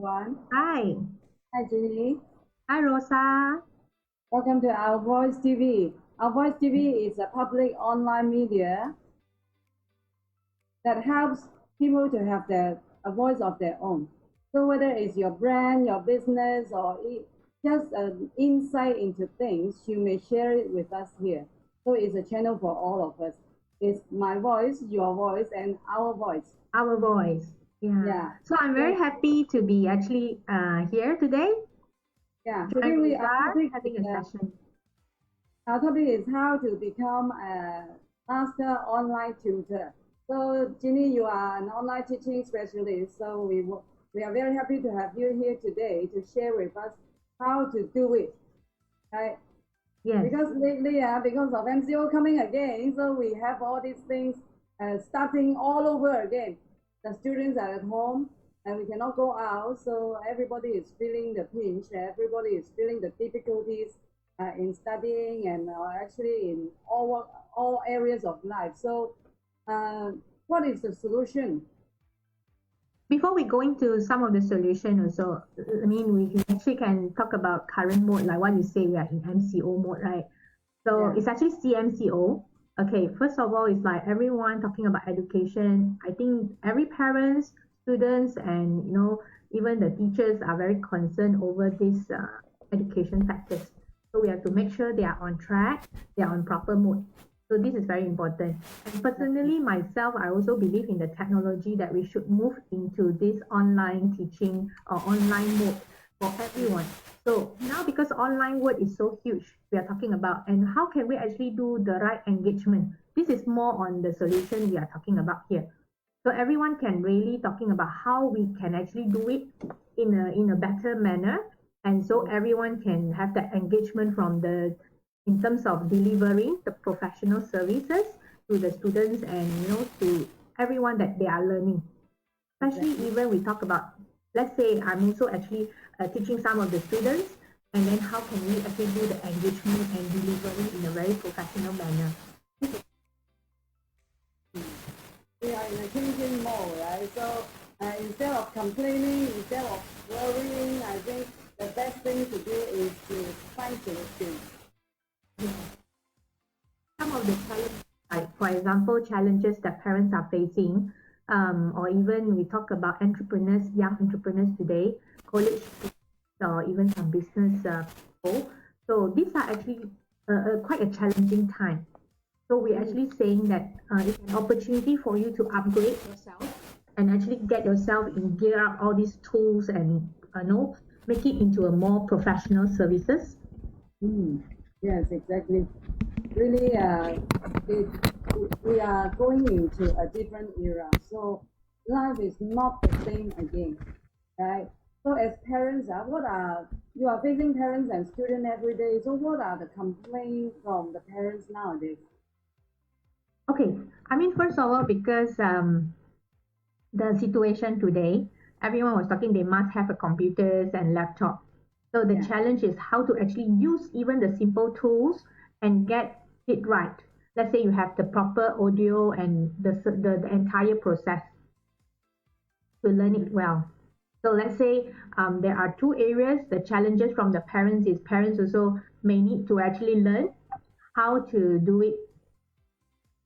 everyone. Hi. Hi, Jenny. Hi, Rosa. Welcome to Our Voice TV. Our Voice TV is a public online media that helps people to have a voice of their own. So whether it's your brand, your business, or just an insight into things, you may share it with us here. So it's a channel for all of us. It's my voice, your voice, and our voice. Our voice. Yeah. Yeah. So I'm very happy to be actually here today. Yeah. Today we are having a session. Our topic is how to become a Master Online Tutor. So, Ginny, you are an online teaching specialist. So we are very happy to have you here today to share with us how to do it, right? Yes. Because lately, because of MCO coming again, so we have all these things starting all over again. The students are at home and we cannot go out, so everybody is feeling the pinch. Everybody is feeling the difficulties in studying and actually in all areas of life. So, what is the solution? Before we go into some of the solution also, I mean, we actually can talk about current mode, like what you say, we are in MCO mode, right? So Yeah. it's actually CMCO. Okay, first of all, it's like everyone talking about education. I think every parents, students, and even the teachers are very concerned over these education factors. So we have to make sure they are on track, they are on proper mode. So this is very important. And personally, myself, I also believe in the technology that we should move into this online teaching or online mode for everyone. So now because online world is so huge, we are talking about, and how can we actually do the right engagement? This is more on the solution we are talking about here. So everyone can really talking about how we can actually do it in a better manner, and so everyone can have that engagement from the in terms of delivering the professional services to the students and to everyone that they are learning. Especially even we talk about, let's say I'm also actually teaching some of the students, and then how can we actually do the engagement and delivery in a very professional manner. We are in a changing mode, right? So instead of complaining, instead of worrying, I think the best thing to do is to find solutions. Some of the challenges, like for example, challenges that parents are facing, or even we talk about entrepreneurs, young entrepreneurs today, college students, or even some business people. So these are actually quite a challenging time. So we're actually saying that it's an opportunity for you to upgrade yourself and actually get yourself in gear up all these tools and make it into a more professional services. Yes, exactly. Really, we are going into a different era. So life is not the same again, right? So as parents, you are facing parents and students every day. So what are the complaints from the parents nowadays? Okay, I mean, first of all, because the situation today, everyone was talking they must have a computers and laptop. So the challenge is how to actually use even the simple tools and get it right. Let's say you have the proper audio and the entire process to learn it well. So let's say there are two areas. The challenges from the parents is parents also may need to actually learn how to do it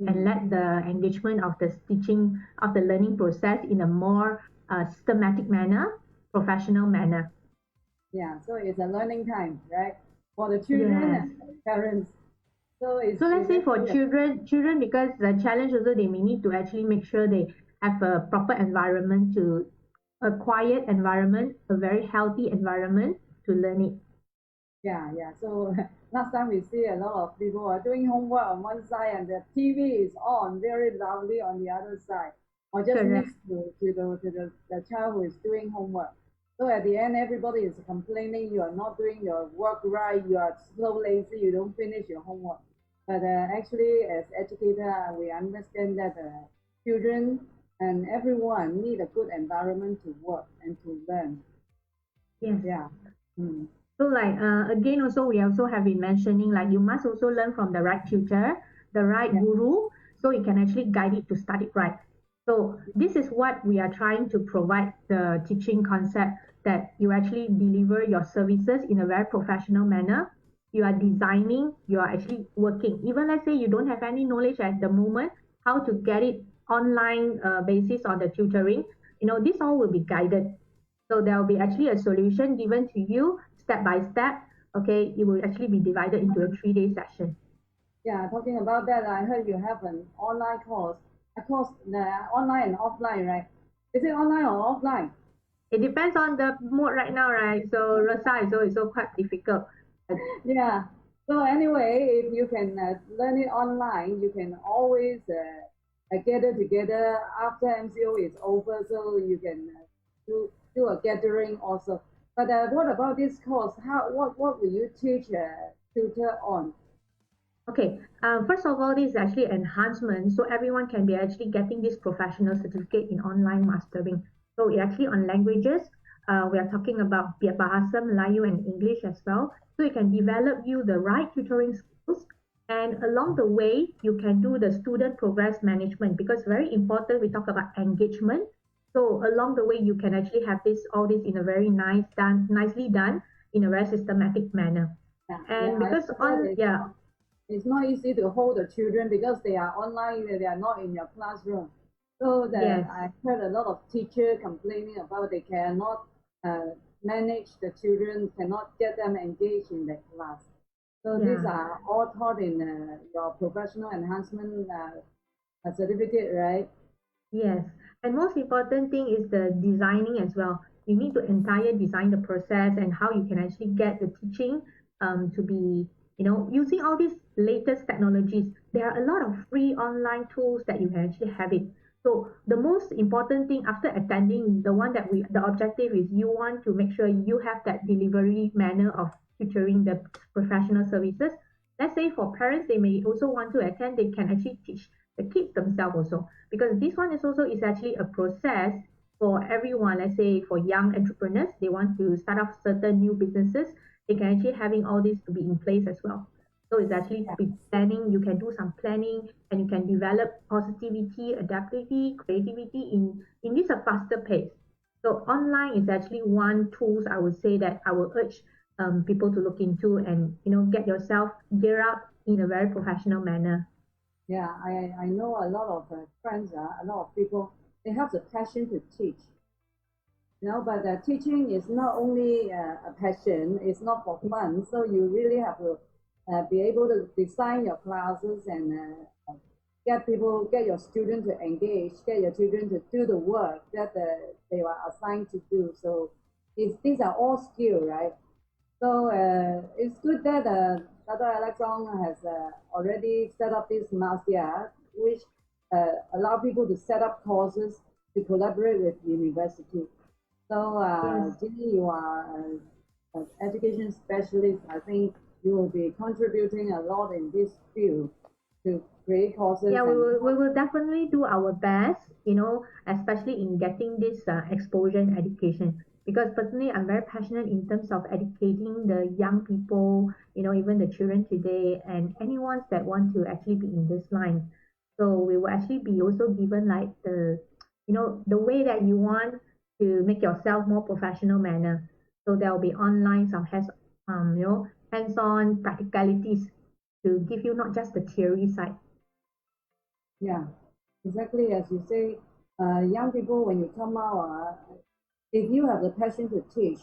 and let the engagement of the teaching of the learning process in a more systematic manner, professional manner. Yeah, so it's a learning time, right? For the children and the parents. So let's say for children because the challenge also they may need to actually make sure they have a proper environment to a quiet environment, a very healthy environment to learn it. Yeah. So last time we see a lot of people are doing homework on one side and the TV is on very loudly on the other side, or just next to the child who is doing homework. So at the end, everybody is complaining you are not doing your work right, you are so lazy, you don't finish your homework. But actually, as educator, we understand that children and everyone need a good environment to work and to learn. Yes. Yeah. So like again also we also have been mentioning like you must also learn from the right tutor, the right guru, so you can actually guide it to start it right. So this is what we are trying to provide the teaching concept, that you actually deliver your services in a very professional manner. You are designing, you are actually working. Even let's say you don't have any knowledge at the moment, how to get it online basis on the tutoring, this all will be guided. So there will be actually a solution given to you step by step. Okay, it will actually be divided into a 3-day session. Yeah, talking about that, I heard you have an online course. A course, the online and offline, right? Is it online or offline? It depends on the mood right now, right? So Rasa is also quite difficult. Yeah. So anyway, if you can learn it online, you can always gather together after MCO is over, so you can do a gathering also. But what about this course? What will you teach tutor on? Okay, first of all, this is actually enhancement, so everyone can be actually getting this professional certificate in online mastering. So it actually on languages, we are talking about Bahasa Melayu and English as well. So it can develop you the right tutoring skills, and along the way, you can do the student progress management, because very important. We talk about engagement. So along the way, you can actually have all this in a very nicely done in a very systematic manner. Yeah, yeah, And I because heard that on yeah. it's not easy to hold the children because they are online, they are not in your classroom. So Yes, I heard a lot of teachers complaining about they cannot manage the children, cannot get them engaged in the class. So these yeah, are all taught in your professional enhancement certificate, right? yes. And most important thing is the designing as well. You need to entire design the process and how you can actually get the teaching to be, using all these latest technologies. There are a lot of free online tools that you can actually have it. So the most important thing after attending, the objective is you want to make sure you have that delivery manner of tutoring the professional services. Let's say for parents, they may also want to attend, they can actually teach the kids themselves also, because this one is actually a process for everyone. Let's say for young entrepreneurs, they want to start off certain new businesses, they can actually having all this to be in place as well. So it's actually be planning. You can do some planning, and you can develop positivity, adaptivity, creativity in this a faster pace. So online is actually one tools I would say that I will urge people to look into, and get yourself gear up in a very professional manner. Yeah, I know a lot of friends, a lot of people, they have the passion to teach. But teaching is not only a passion, it's not for fun. So you really have to be able to design your classes and get your students to engage, get your children to do the work that they are assigned to do. So these are all skill, right? So it's good that Dr. Alex Ong has already set up this MASIA, which allow people to set up courses to collaborate with university. So, Yes. Jenny, you are an education specialist. I think you will be contributing a lot in this field to create courses Yeah, we and will we will definitely do our best, especially in getting this exposure in education. Because personally, I'm very passionate in terms of educating the young people, even the children today, and anyone that want to actually be in this line. So we will actually be also given like the way that you want to make yourself more professional manner. So there will be online some hands-on practicalities to give you not just the theory side. yeah, exactly as you say, young people when you come out, if you have the passion to teach,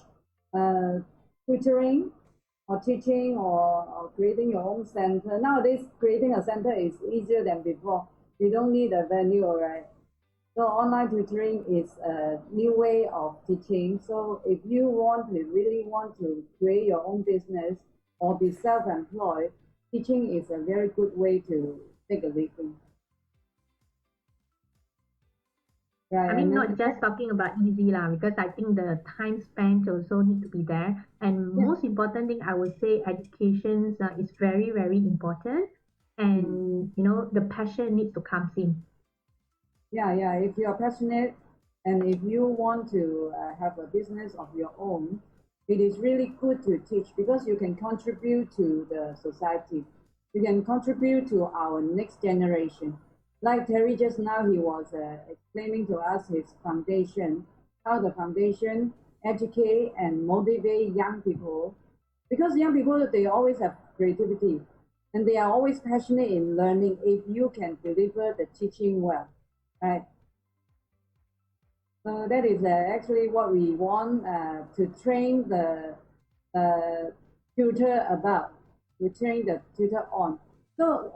uh, tutoring or teaching or creating your own center. Nowadays, creating a center is easier than before. You don't need a venue, right? So online tutoring is a new way of teaching. So if you really want to create your own business or be self-employed, teaching is a very good way to take a living. I Right, mean, and not then just talking about easy lah, because I think the time spent also need to be there. And yeah, most important thing, I would say education is very, very important. mm, And, the passion needs to come in. yeah. If you are passionate and if you want to have a business of your own, it is really good to teach because you can contribute to the society. You can contribute to our next generation. like Terry just now, he was explaining to us his foundation, how the foundation educate and motivate young people, because young people they always have creativity, and they are always passionate in learning. If you can deliver the teaching well, right? So that is actually what we want to train the tutor about, to train the tutor on. So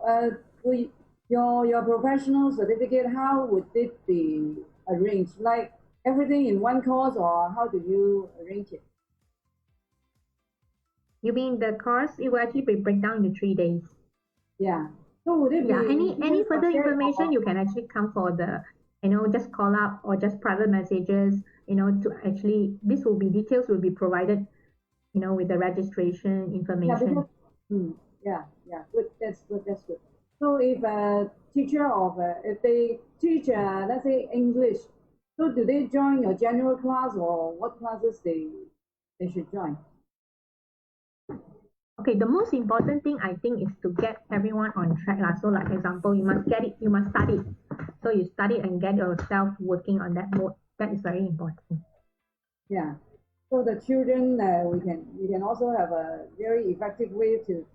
we, your professional certificate, how would it be arranged? Like everything in one course, or how do you arrange it? You mean the course? It will actually be break down into 3 days. Yeah. So would it Yeah, be any further subject information or you can actually come for the, just call up or just private messages, to actually, this will be details will be provided, with the registration yeah, because information. yeah, good. That's good. That's good. So if a teacher of if they teach let's say English, so do they join your general class, or what classes they should join? Okay, the most important thing I think is to get everyone on track lah. So like example, you must study. So you study and get yourself working on that mode. That is very important. Yeah. So the children, we can also have a very effective way to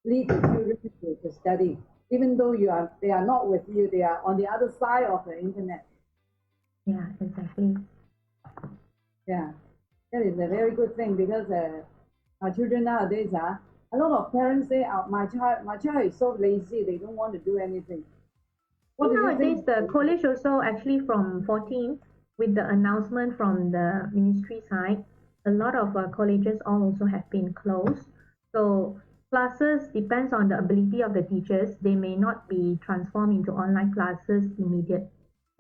lead the children to study, even though they are not with you, they are on the other side of the internet. Yeah, exactly. Yeah, that is a very good thing, because our children nowadays, a lot of parents say, my child is so lazy, they don't want to do anything. What do you Nowadays, think? the college also actually from 14, with the announcement from the ministry side, a lot of colleges all also have been closed. So classes depends on the ability of the teachers. They may not be transformed into online classes immediately,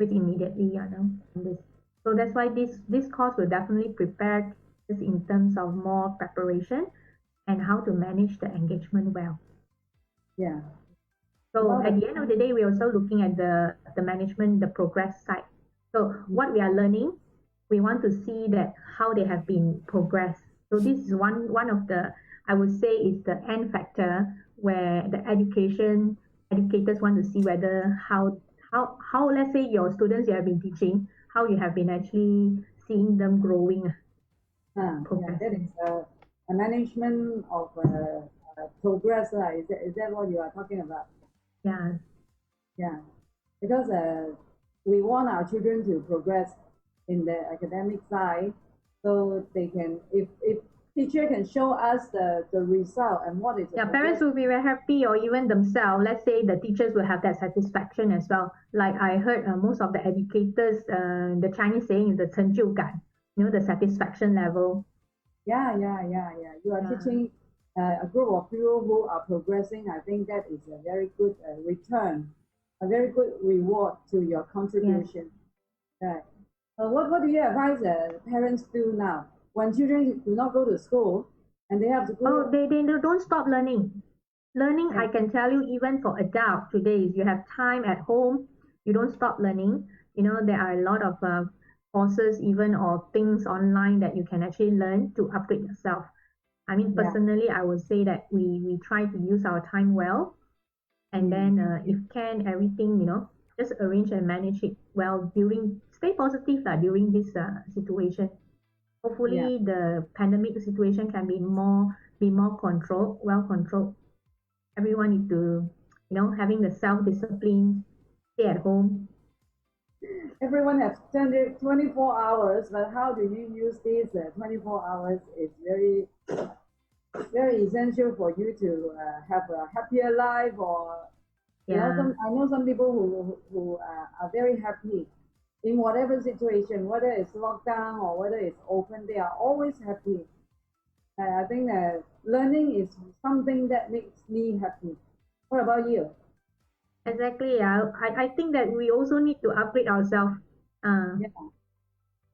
in this. So that's why this course will definitely prepare us in terms of more preparation and how to manage the engagement well. Yeah, a So lot at of the end of the day, we're also looking at the management, the progress side. So what we are learning, we want to see that how they have been progressed. So this is one of the, I would say, is the end factor where the educators want to see whether how let's say your students you have been teaching, how you have been actually seeing them growing, yeah, that is progressing. a management of progress. Is that what you are talking about? Yeah. Yeah, because we want our children to progress in the academic side, so they can, if teacher can show us the result and what is the Yeah, parents progress. will be very happy, or even themselves. Let's say the teachers will have that satisfaction as well. Like I heard most of the educators, the Chinese saying is the 成就感, the satisfaction level. Yeah. You are Yeah, teaching a group of people who are progressing. I think that is a very good return, a very good reward to your yes. contribution. Right. What do you advise parents do now when children do not go to school and they have to Oh, go? they don't stop learning. Learning, Yeah, I can tell you, even for adult today, if you have time at home, you don't stop learning. There are a lot of courses, even or things online that you can actually learn to upgrade yourself. I mean, yeah. personally, I would say that we try to use our time well, and Mm. then if can everything, just arrange and manage it well during. Stay positive lah during this situation. Yeah, Hopefully, the pandemic situation can be more controlled, well controlled. Everyone need to, having the self discipline, stay at home. everyone has 24 hours, but how do you use these 24 hours is very essential for you to have a happier life, or Yeah, some I know some people who are very happy in whatever situation, whether it's lockdown or whether it's open, they are always happy. I think that learning is something that makes me happy. What about you? exactly. Yeah, I think that we also need to upgrade ourselves. Uh, Yeah.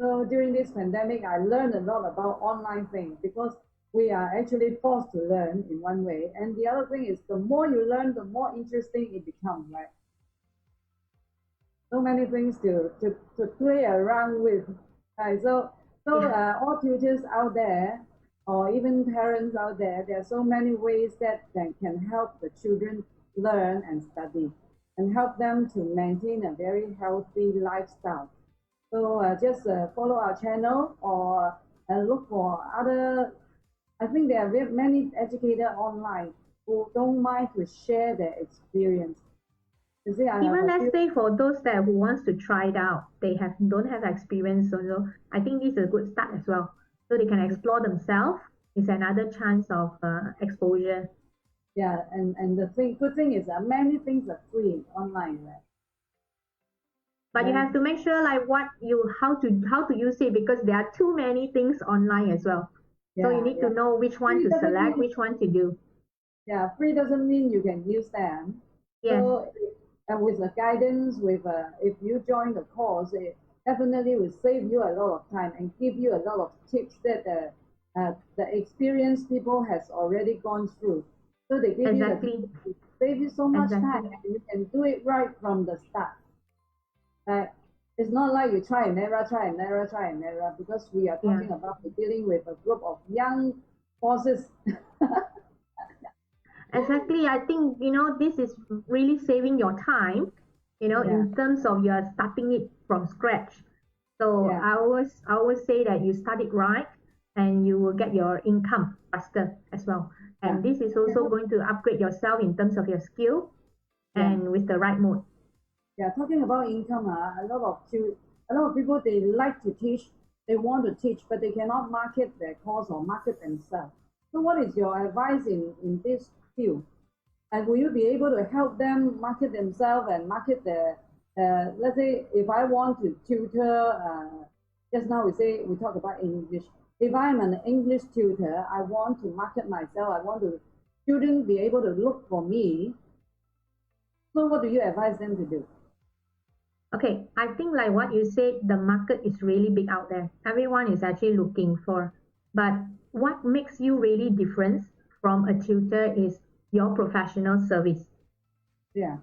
So during this pandemic, I learned a lot about online things, because we are actually forced to learn in one way. And the other thing is, the more you learn, the more interesting it becomes, right? So many things to play around with. Right? yeah, All tutors out there, or even parents out there, there are so many ways that can help the children learn and study. and help them to maintain a very healthy lifestyle. So just follow our channel or look for other. I think there are many educators online who don't mind to share their experience. You see, I have Even a let's few. say for those that who wants to try it out, they don't have experience, so I think this is a good start as well. So they can explore themselves. It's another chance of exposure. Yeah, and the good thing is that many things are free online, right? But you Many, have to make sure like how to use it, because there are too many things online as well. So you yeah, need to yeah. know which one Free to doesn't select, mean which one to do. Yeah, free doesn't mean you can use them. Yes, So, with the guidance, if you join the course, it definitely will save you a lot of time and give you a lot of tips that the experienced people has already gone through. So they give you the exactly, tips to save you so much time, exactly. and you can do it right from the start. Right? It's not like you try and error, try and error, try and error, because we are Yeah. talking about dealing with a group of young forces. Exactly. I think, this is really saving your time, Yeah, in terms of you're starting it from scratch. So yeah. I always say that you start it right and you will get your income faster as well. Yeah. And this is Okay, also going to upgrade yourself in terms of your skill yeah, and with the right mode. yeah. Talking about income, a lot of people they like to teach, they want to teach, but they cannot market their course or market themselves. So, what is your advice in this field? And will you be able to help them market themselves and market the, let's say, if I want to tutor, just now we talk about English. If I'm an English tutor, I want to market myself. I want to students be able to look for me. So, what do you advise them to do? Okay, I think like what you said, the market is really big out there. Everyone is actually looking for. But what makes you really different from a tutor is your professional service. Yeah,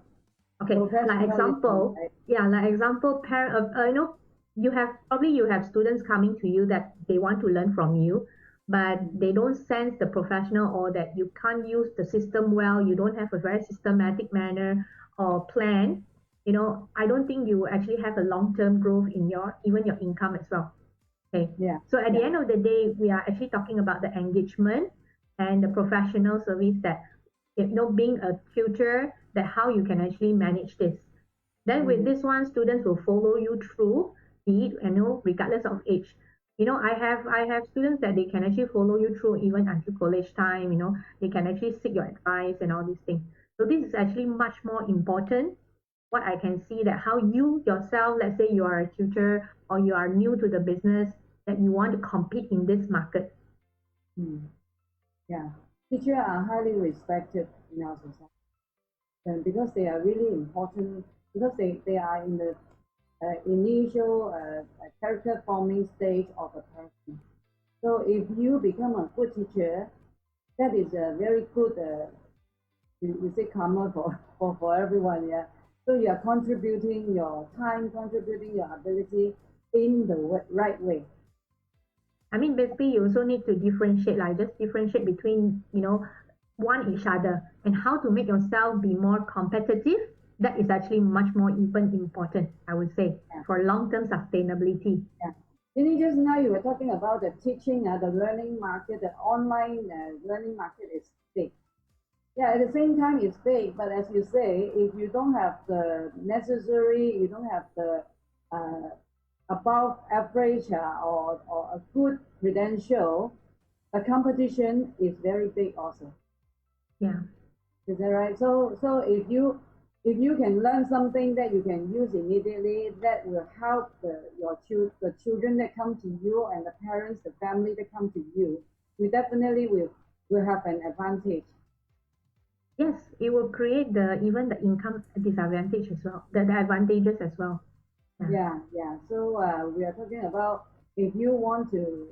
Okay, like professionalism, example, right? yeah, like example, you have students coming to you that they want to learn from you, but they don't sense the professional, or that you can't use the system well, you don't have a very systematic manner or plan. I don't think you will actually have a long-term growth in your even your income as well. Okay. Yeah, So at the yeah, end of the day, we are actually talking about the engagement and the professional service, that, being a tutor, that how you can actually manage this. Then with mm, this one, students will follow you through, be it, regardless of age. I have students that they can actually follow you through even until college time. They can actually seek your advice and all these things. So this is actually much more important. What I can see, that how you yourself, let's say you are a tutor or you are new to the business, that you want to compete in this market. mm, yeah. Teachers are highly respected in our society, and because they are really important, because they are in the initial character forming stage of a person. So if you become a good teacher, that is a very good, you say karma for everyone, yeah. So you are contributing your time, contributing your ability in the right way. I mean, basically, you also need to differentiate, like just differentiate between, one each other, and how to make yourself be more competitive. That is actually much more even important, I would say, Yeah, for long-term sustainability. yeah. Just now you were talking about the teaching, the learning market, the online learning market is big. Yeah, at the same time, it's big, but as you say, if you don't have the necessary, you don't have the uh, above average or a good credential, the competition is very big also. Yeah. Is that right? So if you can learn something that you can use immediately, that will help the children that come to you and the parents, the family that come to you. We definitely will have an advantage. Yes, it will create the income disadvantage as well, the advantages as well. Yeah. Yeah, yeah. So we are talking about if you want to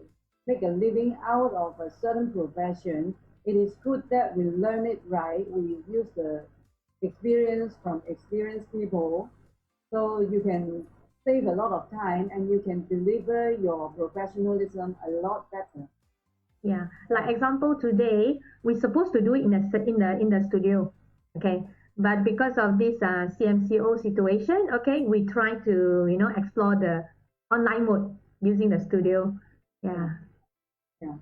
make a living out of a certain profession, it is good that we learn it right. We use the experience from experienced people, so you can save a lot of time and you can deliver your professionalism a lot better. Yeah, like example today, we're supposed to do it in the studio, okay? But because of this CMCO situation, okay, we try to, explore the online mode using the studio. Yeah. Yeah.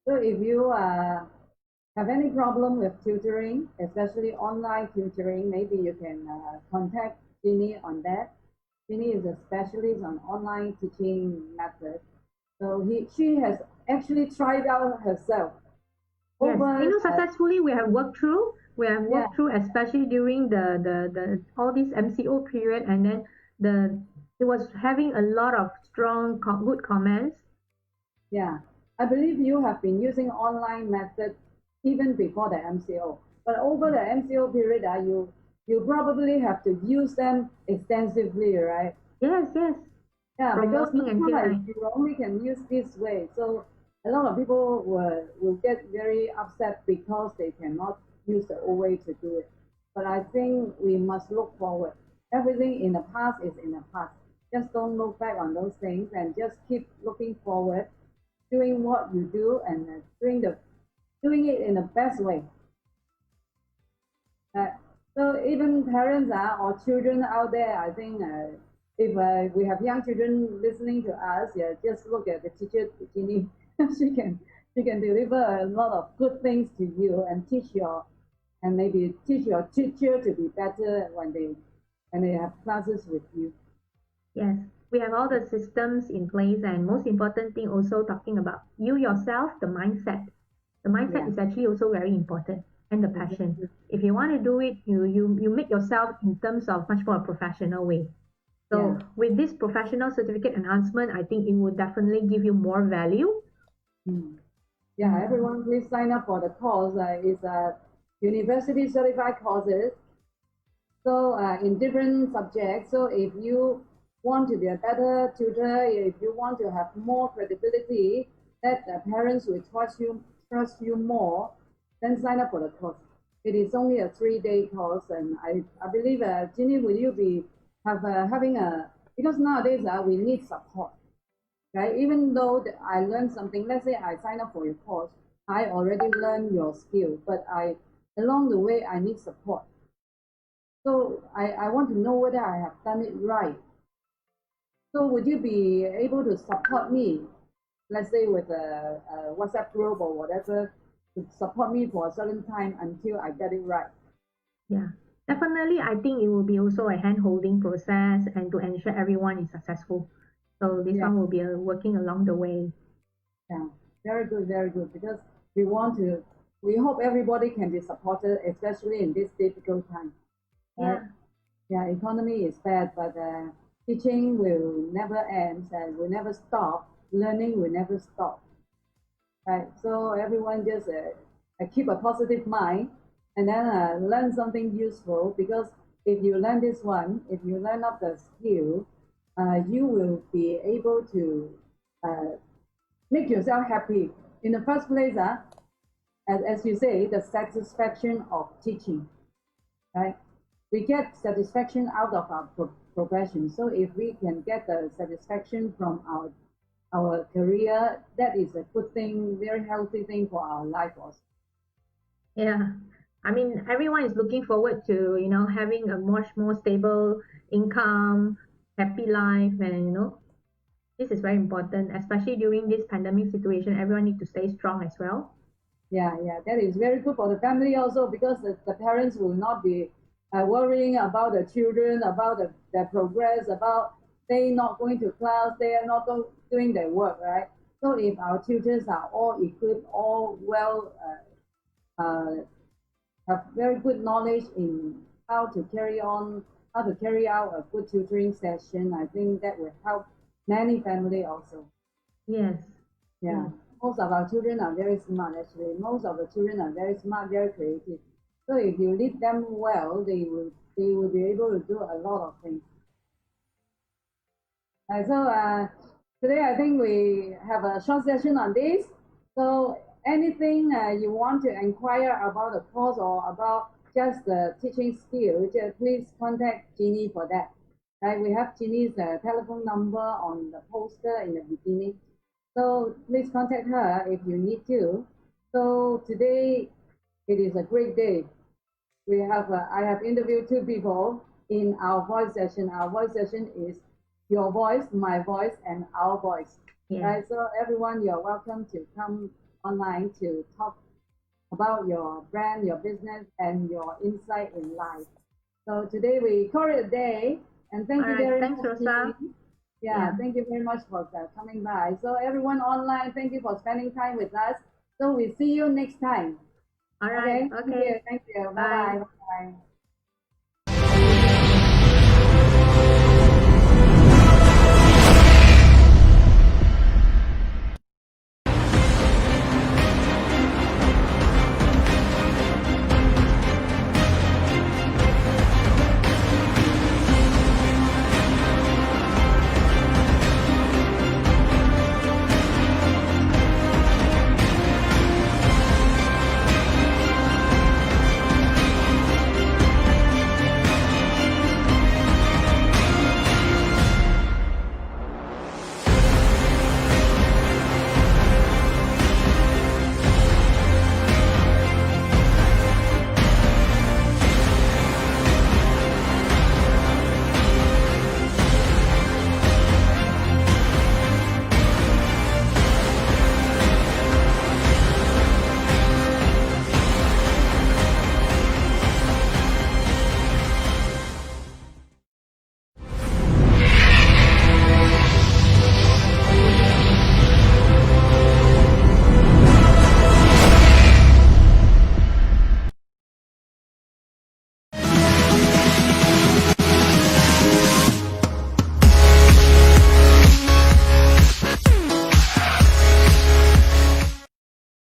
So if you have any problem with tutoring, especially online tutoring, maybe you can contact Ginny on that. Ginny is a specialist on online teaching method. So she has actually tried out herself Yes, over. successfully we have worked through. We have Yeah, worked through, especially during the all this MCO period, and then the it was having a lot of strong, good comments. yeah. I believe you have been using online method even before the MCO. But over the MCO period, you probably have to use them extensively, right? Yes, yes, Yeah, from because morning until sometimes night. you only can use this way. So a lot of people will get very upset because they cannot use the old way to do it. But I think we must look forward. Everything in the past is in the past. Just don't look back on those things and just keep looking forward, doing what you do and doing it in the best way. Uh, so even parents or children out there, I think if we have young children listening to us, yeah, just look at the teacher Ginny. she can she can deliver a lot of good things to you and maybe teach your teacher to be better when they have classes with you. Yes, we have all the systems in place, and most important thing also talking about you yourself, the mindset. The mindset Yeah, is actually also very important, and the passion. exactly. If you want to do it, you make yourself in terms of much more professional way. Yeah. So with this professional certificate enhancement, I think it would definitely give you more value. Mm. Yeah, Mm. everyone please sign up for the course. It's a university certified courses. So in different subjects. So if you want to be a better tutor, if you want to have more credibility, that parents will trust you more, then sign up for the course. It is only a 3-day course, and I believe, Ginny, will you be having a because nowadays we need support, right? Even though I learned something, let's say I sign up for your course, I already learned your skill, but along the way I need support. So I want to know whether I have done it right. So would you be able to support me, let's say with a WhatsApp group or whatever, to support me for a certain time until I get it right? Yeah, definitely. I think it will be also a hand-holding process and to ensure everyone is successful. So this Yeah, one will be working along the way. yeah, very good, very good. Because we want to, we hope everybody can be supported, especially in this difficult time, right? Yeah, Yeah, economy is bad, but teaching will never end and will never stop. Learning will never stop. Right. So everyone just keep a positive mind and then learn something useful because if you learn this one, if you learn up the skill, you will be able to uh, make yourself happy. In the first place, as you say, the satisfaction of teaching, right? We get satisfaction out of our profession. So if we can get the satisfaction from our career, that is a good thing, very healthy thing for our life also. yeah. I mean, everyone is looking forward to, having a much more stable income, happy life, and this is very important, especially during this pandemic situation. Everyone need to stay strong as well. Yeah, yeah, that is very good for the family also because the parents will not be worrying about the children, about their progress, about they not going to class, they are not doing their work, right? So if our tutors are all equipped, all well, have very good knowledge in how to carry out a good tutoring session, I think that will help many family also. Yes, Yeah, yes. most of our children are very smart actually. Most of the children are very smart, very creative. So if you lead them well, they will be able to do a lot of things. So today I think we have a short session on this. So anything you want to inquire about the course or about just the teaching skill, just please contact Jeannie for that. Right, we have Jeannie's telephone number on the poster in the beginning. So please contact her if you need to. So today it is a great day. we have I have interviewed two people in our voice session. Our voice session is your voice, my voice, and our voice. Yeah. Right. So everyone, you're welcome to come online to talk about your brand, your business, and your insight in life. So today we call it a day, and thank All you right. very Thanks, much, Rosa. Mimi. Yeah, thank you very much for coming by. So everyone online, thank you for spending time with us. So we see you next time. All right. Okay, Okay. thank you. Bye Bye. bye. Bye bye.